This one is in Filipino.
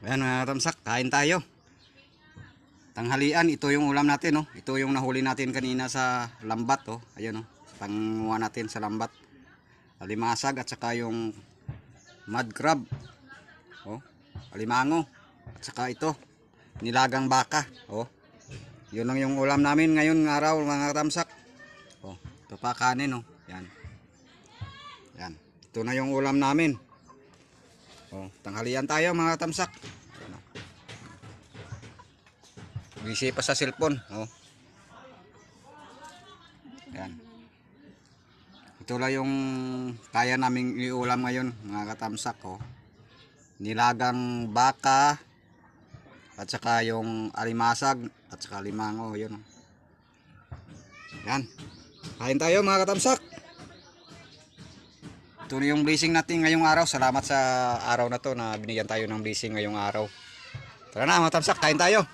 Ayan mga tamsak, kain tayo. Tanghalian, ito yung ulam natin, oh. Ito yung nahuli natin kanina sa lambat, oh. Ayun, oh. Panguha natin sa lambat. Alimasag at saka yung mud crab. Oh. Alimango. At saka ito, nilagang baka, oh. Yun lang yung ulam namin ngayon araw mga tamsak. Oh, ito pa kanin, oh. Yan. Yan. Ito na yung ulam namin. Oh, tanghalian tayo mga tamsak. Busy pa sa cellphone. Oh. Yan. Ito lang yung kaya naming iulam ngayon mga katamsak. Oh. Nilagang baka at saka yung alimasag at saka limango. Yun. Oh. Yan. Kain tayo mga katamsak. Ito na yung blessing natin ngayong araw. Salamat sa araw na to na binigyan tayo ng blessing ngayong araw. Tara na mga tamsak, kain tayo.